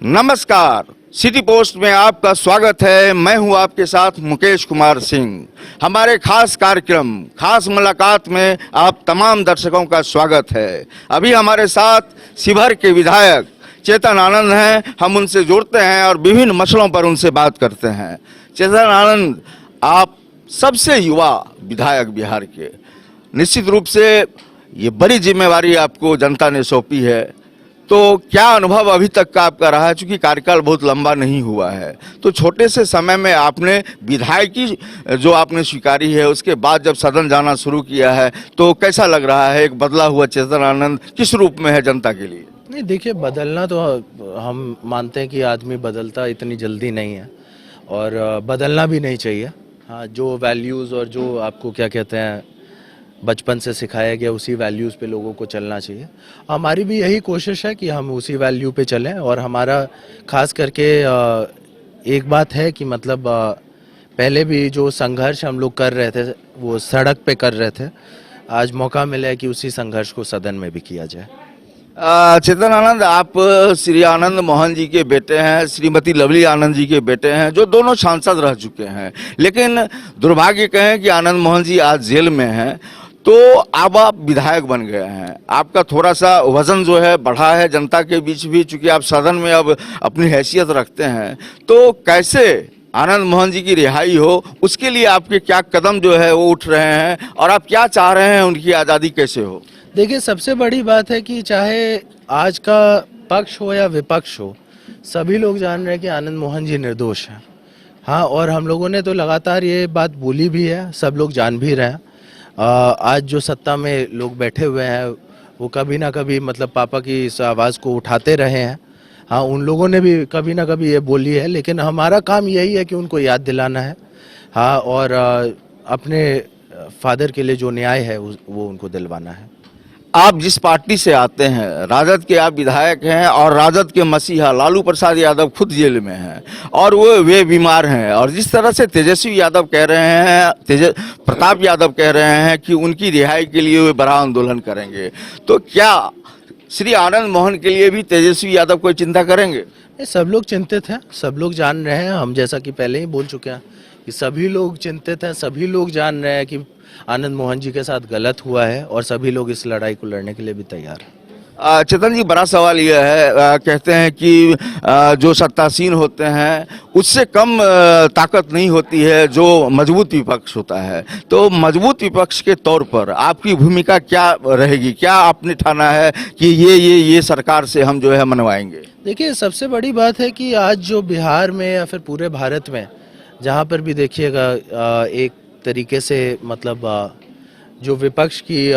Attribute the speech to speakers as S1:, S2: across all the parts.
S1: नमस्कार, city post में आपका स्वागत है। मैं हूं आपके साथ मुकेश कुमार सिंह। हमारे खास कार्यक्रम खास मुलाकात में आप तमाम दर्शकों का स्वागत है। अभी हमारे साथ शिवहर के विधायक चेतन आनंद हैं। हम उनसे जुड़ते हैं और विभिन्न मसलों पर उनसे बात करते हैं। चेतन आनंद, आप सबसे युवा विधायक बिहार के, निश्चित रूप से ये बड़ी जिम्मेवारी आपको जनता ने सौंपी है, तो क्या अनुभव अभी तक का आपका रहा है? चूंकि कार्यकाल बहुत लंबा नहीं हुआ है, तो छोटे से समय में आपने विधायकी जो आपने स्वीकारी है, उसके बाद जब सदन जाना शुरू किया है, तो कैसा लग रहा है? एक बदला हुआ चेतन आनंद किस रूप में है जनता के लिए?
S2: नहीं, देखिए, बदलना तो हम मानते हैं कि आदमी बदलता इतनी जल्दी नहीं है और बदलना भी नहीं चाहिए। हाँ, जो वैल्यूज़ और जो आपको क्या कहते हैं बचपन से सिखाया गया, उसी वैल्यूज़ पे लोगों को चलना चाहिए। हमारी भी यही कोशिश है कि हम उसी वैल्यू पे चलें। और हमारा खास करके एक बात है कि मतलब पहले भी जो संघर्ष हम लोग कर रहे थे वो सड़क पे कर रहे थे। आज मौका मिला है कि उसी संघर्ष को सदन में भी किया जाए।
S1: चेतन आनंद, आप श्री आनंद मोहन जी के बेटे हैं, श्रीमती लवली आनंद जी के बेटे हैं, जो दोनों सांसद रह चुके हैं। लेकिन दुर्भाग्य कहें कि आनंद मोहन जी आज जेल में हैं, तो अब आप विधायक बन गए हैं। आपका थोड़ा सा वजन जो है बढ़ा है जनता के बीच भी, चूंकि आप सदन में अब अपनी हैसियत रखते हैं। तो कैसे आनंद मोहन जी की रिहाई हो, उसके लिए आपके क्या कदम जो है वो उठ रहे हैं, और आप क्या चाह रहे हैं, उनकी आज़ादी कैसे हो?
S2: देखिए, सबसे बड़ी बात है कि चाहे आज का पक्ष हो या विपक्ष हो, सभी लोग जान रहे हैं कि आनंद मोहन जी निर्दोष हैं। हाँ, और हम लोगों ने तो लगातार ये बात बोली भी है, सब लोग जान भी रहे हैं। आज जो सत्ता में लोग बैठे हुए हैं वो कभी ना कभी मतलब पापा की इस आवाज़ को उठाते रहे हैं। हाँ, उन लोगों ने भी कभी ना कभी ये बोली है, लेकिन हमारा काम यही है कि उनको याद दिलाना है। हाँ, और अपने फादर के लिए जो न्याय है वो उनको दिलवाना है।
S1: आप जिस पार्टी से आते हैं, राजद के आप विधायक हैं, और राजद के मसीहा लालू प्रसाद यादव खुद जेल में हैं और वे बीमार हैं। और जिस तरह से तेजस्वी यादव कह रहे हैं, प्रताप यादव कह रहे हैं कि उनकी रिहाई के लिए वे बड़ा आंदोलन करेंगे, तो क्या श्री आनंद मोहन के लिए भी तेजस्वी यादव कोई चिंता करेंगे?
S2: सब लोग चिंतित हैं, सब लोग जान रहे हैं। हम जैसा कि पहले ही बोल चुके हैं कि सभी लोग चिंतित हैं, सभी लोग जान रहे हैं कि आनंद मोहन जी के साथ गलत हुआ है और सभी लोग इस लड़ाई को लड़ने के लिए भी तैयार हैं।
S1: चेतन जी, बड़ा सवाल यह है, कहते हैं कि जो सत्तासीन होते हैं उससे कम ताकत नहीं होती है जो मजबूत विपक्ष होता है। तो मजबूत विपक्ष के तौर पर आपकी भूमिका क्या रहेगी? क्या आपने ठाना है कि ये सरकार से हम जो है मनवाएंगे?
S2: देखिए, सबसे बड़ी बात है कि आज जो बिहार में या फिर पूरे भारत में जहाँ पर भी देखिएगा, एक तरीके से मतलब जो विपक्ष की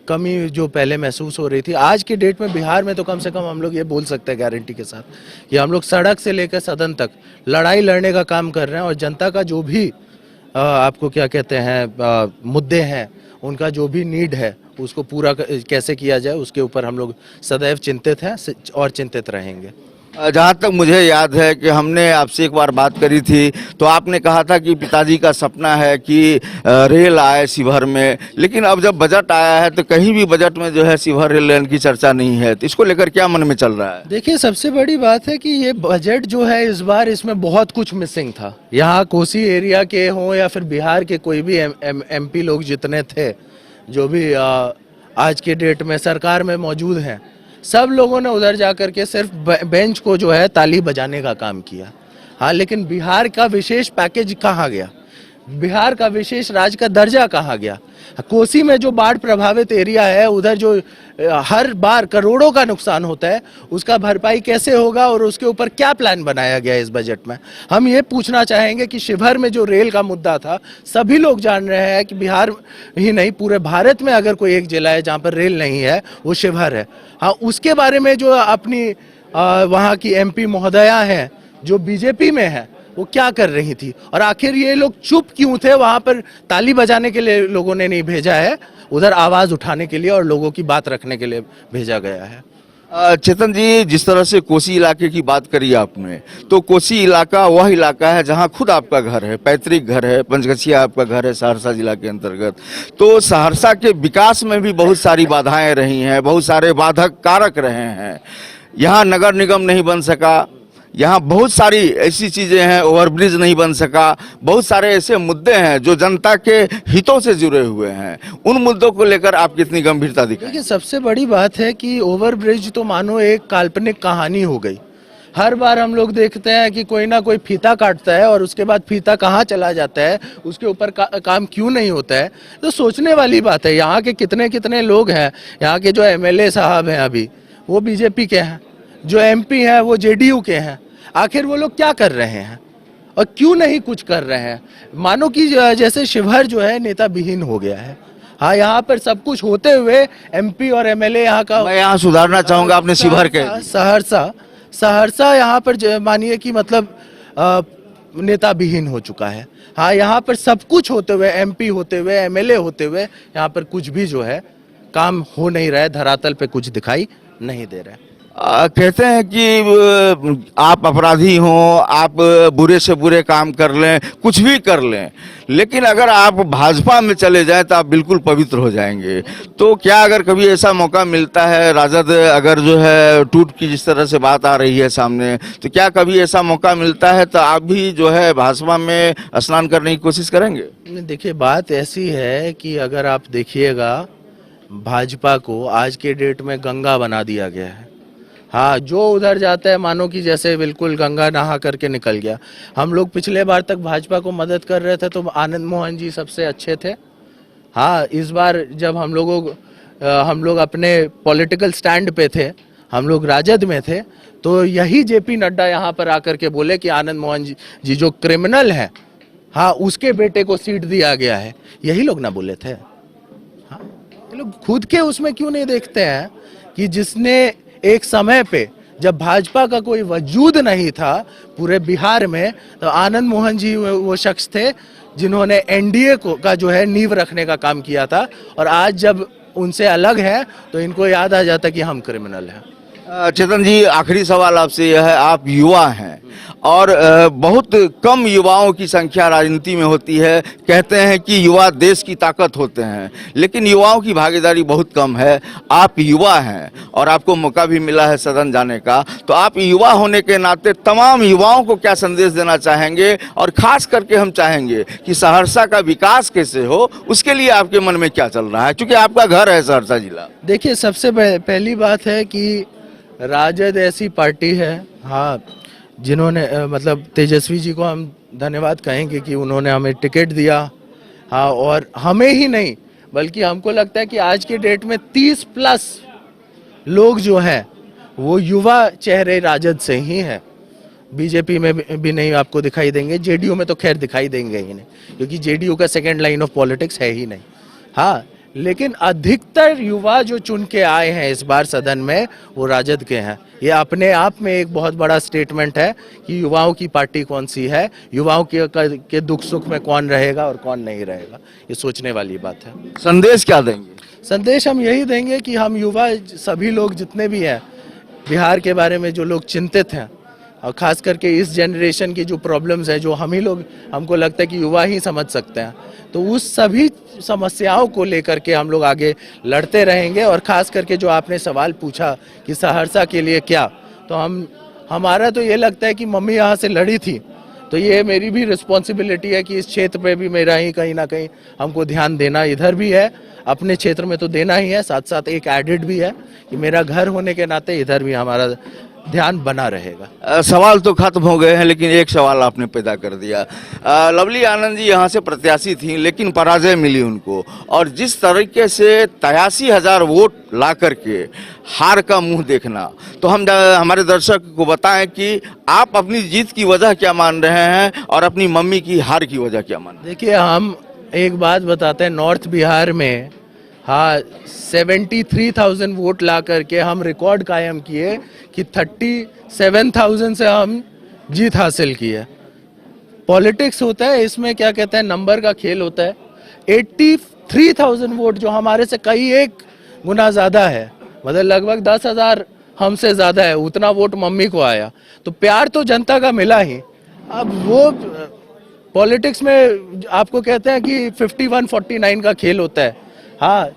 S2: कमी जो पहले महसूस हो रही थी, आज की डेट में बिहार में तो कम से कम हम लोग ये बोल सकते हैं गारंटी के साथ कि हम लोग सड़क से लेकर सदन तक लड़ाई लड़ने का काम कर रहे हैं। और जनता का जो भी आपको क्या कहते हैं मुद्दे हैं, उनका जो भी नीड है, उसको पूरा कैसे किया जाए, उसके ऊपर हम लोग सदैव चिंतित हैं और चिंतित रहेंगे।
S1: जहाँ तक मुझे याद है कि हमने आपसे एक बार बात करी थी, तो आपने कहा था कि पिताजी का सपना है कि रेल आए शिवहर में, लेकिन अब जब बजट आया है तो कहीं भी बजट में जो है शिवहर रेल लाइन की चर्चा नहीं है। तो इसको लेकर क्या मन में चल रहा है?
S2: देखिए, सबसे बड़ी बात है कि ये बजट जो है इस बार इसमें बहुत कुछ मिसिंग था। यहाँ कोसी एरिया के हों या फिर बिहार के कोई भी एमपी लोग जितने थे, जो भी आज के डेट में सरकार में मौजूद हैं, सब लोगों ने उधर जाकर के सिर्फ बेंच को जो है ताली बजाने का काम किया। हाँ, लेकिन बिहार का विशेष पैकेज कहाँ गया? बिहार का विशेष राज्य का दर्जा कहाँ गया? कोसी में जो बाढ़ प्रभावित एरिया है, उधर जो हर बार करोड़ों का नुकसान होता है, उसका भरपाई कैसे होगा और उसके ऊपर क्या प्लान बनाया गया इस बजट में? हम ये पूछना चाहेंगे कि शिवहर में जो रेल का मुद्दा था, सभी लोग जान रहे हैं कि बिहार ही नहीं पूरे भारत में अगर कोई एक जिला है जहाँ पर रेल नहीं है, वो शिवहर है। हाँ, उसके बारे में जो अपनी वहाँ की एमपी महोदया हैं जो बीजेपी में है, वो क्या कर रही थी, और आखिर ये लोग चुप क्यों थे? वहां पर ताली बजाने के लिए लोगों ने नहीं भेजा है, उधर आवाज उठाने के लिए और लोगों की बात रखने के लिए भेजा गया है।
S1: चेतन जी, जिस तरह से कोसी इलाके की बात करी आपने, तो कोसी इलाका वह इलाका है जहां खुद आपका घर है, पैतृक घर है, पंचगछिया आपका घर है सहरसा जिला के अंतर्गत। तो सहरसा के विकास में भी बहुत सारी बाधाएं रही हैं, बहुत सारे बाधक कारक रहे हैं। यहाँ नगर निगम नहीं बन सका, यहाँ बहुत सारी ऐसी चीज़ें हैं, ओवरब्रिज नहीं बन सका, बहुत सारे ऐसे मुद्दे हैं जो जनता के हितों से जुड़े हुए हैं। उन मुद्दों को लेकर आप कितनी गंभीरता दिखाएं?
S2: देखिए, सबसे बड़ी बात है कि ओवरब्रिज तो मानो एक काल्पनिक कहानी हो गई। हर बार हम लोग देखते हैं कि कोई ना कोई फीता काटता है और उसके बाद फीता कहाँ चला जाता है, उसके ऊपर काम क्यों नहीं होता है। तो सोचने वाली बात है। यहाँ के कितने कितने लोग हैं, यहाँ के जो एमएलए साहब हैं अभी वो बीजेपी के हैं, जो एमपी हैं वो जेडीयू के हैं। आखिर वो लोग क्या कर रहे हैं और क्यों नहीं कुछ कर रहे हैं? मानो कि जैसे शिवहर जो है नेता विहीन हो गया है। हाँ, यहाँ पर सब कुछ होते हुए एमपी और एमएलए यहाँ का।
S1: मैं यहाँ सुधारना चाहूंगा, आपने शिवहर के
S2: सहरसा यहाँ पर मानिए कि मतलब नेता विहीन हो चुका है। हाँ, यहाँ पर सब कुछ होते हुए, एमपी होते हुए, एमएलए होते हुए, यहाँ पर कुछ भी जो है काम हो नहीं रहा है, धरातल पे कुछ दिखाई नहीं दे रहा है।
S1: कहते हैं कि आप अपराधी हों, आप बुरे से बुरे काम कर लें, कुछ भी कर लें, लेकिन अगर आप भाजपा में चले जाएं तो आप बिल्कुल पवित्र हो जाएंगे। तो क्या अगर कभी ऐसा मौका मिलता है, राजद अगर जो है टूट की जिस तरह से बात आ रही है सामने, तो क्या कभी ऐसा मौका मिलता है तो आप भी जो है भाजपा में स्नान करने की कोशिश करेंगे?
S2: देखिए, बात ऐसी है कि अगर आप देखिएगा, भाजपा को आज के डेट में गंगा बना दिया गया है। हाँ, जो उधर जाता है मानो कि जैसे बिल्कुल गंगा नहा करके निकल गया। हम लोग पिछले बार तक भाजपा को मदद कर रहे थे तो आनंद मोहन जी सबसे अच्छे थे। हाँ, इस बार जब हम लोग अपने पॉलिटिकल स्टैंड पे थे, हम लोग राजद में थे, तो यही जेपी नड्डा यहाँ पर आकर के बोले कि आनंद मोहन जी जो क्रिमिनल है, हाँ, उसके बेटे को सीट दिया गया है। यही लोग ना बोले थे? हाँ, ये लोग खुद के उसमें क्यों नहीं देखते हैं कि जिसने एक समय पे जब भाजपा का कोई वजूद नहीं था पूरे बिहार में, तो आनंद मोहन जी वो शख्स थे जिन्होंने एनडीए का जो है नींव रखने का काम किया था। और आज जब उनसे अलग है तो इनको याद आ जाता कि हम क्रिमिनल हैं।
S1: चेतन जी, आखिरी सवाल आपसे यह है, आप युवा हैं और बहुत कम युवाओं की संख्या राजनीति में होती है। कहते हैं कि युवा देश की ताकत होते हैं, लेकिन युवाओं की भागीदारी बहुत कम है। आप युवा हैं और आपको मौका भी मिला है सदन जाने का, तो आप युवा होने के नाते तमाम युवाओं को क्या संदेश देना चाहेंगे? और खास करके हम चाहेंगे कि सहरसा का विकास कैसे हो, उसके लिए आपके मन में क्या चल रहा है, क्योंकि आपका घर है सहरसा जिला।
S2: देखिए, सबसे पहली बात है कि राजद ऐसी पार्टी है, हाँ, जिन्होंने मतलब तेजस्वी जी को हम धन्यवाद कहेंगे कि उन्होंने हमें टिकट दिया। हाँ, और हमें ही नहीं बल्कि हमको लगता है कि आज के डेट में 30+ लोग जो हैं वो युवा चेहरे राजद से ही हैं। बीजेपी में भी नहीं आपको दिखाई देंगे, जेडीयू में तो खैर दिखाई देंगे ही नहीं, क्योंकि जेडीयू का सेकेंड लाइन ऑफ पॉलिटिक्स है ही नहीं। हाँ, लेकिन अधिकतर युवा जो चुन के आए हैं इस बार सदन में वो राजद के हैं। ये अपने आप में एक बहुत बड़ा स्टेटमेंट है कि युवाओं की पार्टी कौन सी है, युवाओं के दुख सुख में कौन रहेगा और कौन नहीं रहेगा। ये सोचने वाली बात है।
S1: संदेश क्या देंगे?
S2: संदेश हम यही देंगे कि हम युवा सभी लोग जितने भी हैं, बिहार के बारे में जो लोग चिंतित हैं, और ख़ास करके इस जनरेशन की जो प्रॉब्लम्स है, जो हम ही लोग, हमको लगता है कि युवा ही समझ सकते हैं, तो उस सभी समस्याओं को लेकर के हम लोग आगे लड़ते रहेंगे। और ख़ास करके जो आपने सवाल पूछा कि सहरसा के लिए क्या, तो हमारा तो ये लगता है कि मम्मी यहाँ से लड़ी थी, तो ये मेरी भी रिस्पॉन्सिबिलिटी है कि इस क्षेत्र पे भी मेरा ही कहीं ना कहीं हमको ध्यान देना इधर भी है, अपने क्षेत्र में तो देना ही है, साथ साथ एक एडिड भी है कि मेरा घर होने के नाते इधर भी हमारा ध्यान बना रहेगा।
S1: सवाल तो खत्म हो गए हैं, लेकिन एक सवाल आपने पैदा कर दिया। लवली आनंद जी यहाँ से प्रत्याशी थी, लेकिन पराजय मिली उनको, और जिस तरीके से 83,000 वोट ला करके हार का मुंह देखना, तो हम हमारे दर्शक को बताएं कि आप अपनी जीत की वजह क्या मान रहे हैं और अपनी मम्मी की हार की वजह क्या मान रहे हैं?
S2: देखिए, हम एक बात बताते हैं, नॉर्थ बिहार में हाँ 73,000 वोट ला करके हम रिकॉर्ड कायम किए कि 37,000 से हम जीत हासिल की है। पॉलिटिक्स होता है, इसमें क्या कहते हैं, नंबर का खेल होता है। 83,000 वोट जो हमारे से कई एक गुना ज़्यादा है, मतलब लगभग 10,000 हमसे ज़्यादा है, उतना वोट मम्मी को आया, तो प्यार तो जनता का मिला ही। अब वो पॉलिटिक्स में आपको कहते हैं कि 51-49 का खेल होता है। हाँ,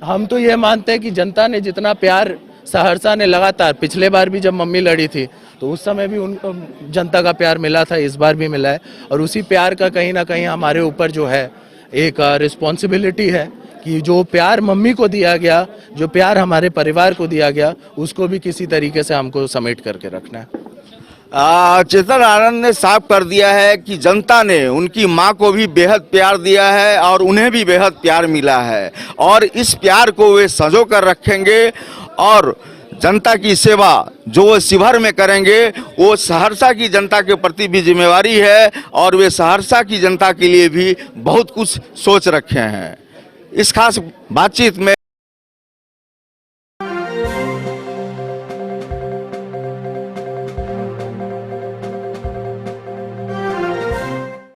S2: हम तो ये मानते हैं कि जनता ने जितना प्यार सहरसा ने लगातार, पिछले बार भी जब मम्मी लड़ी थी तो उस समय भी उनको जनता का प्यार मिला था, इस बार भी मिला है। और उसी प्यार का कहीं ना कहीं हमारे ऊपर जो है एक रिस्पॉन्सिबिलिटी है कि जो प्यार मम्मी को दिया गया, जो प्यार हमारे परिवार को दिया गया, उसको भी किसी तरीके से हमको समेट करके रखना है।
S1: चेतन आनंद ने साफ कर दिया है कि जनता ने उनकी मां को भी बेहद प्यार दिया है और उन्हें भी बेहद प्यार मिला है और इस प्यार को वे संजो कर रखेंगे और जनता की सेवा जो वो शिवहर में करेंगे वो सहरसा की जनता के प्रति भी जिम्मेवारी है और वे सहरसा की जनता के लिए भी बहुत कुछ सोच रखे हैं। इस खास बातचीत में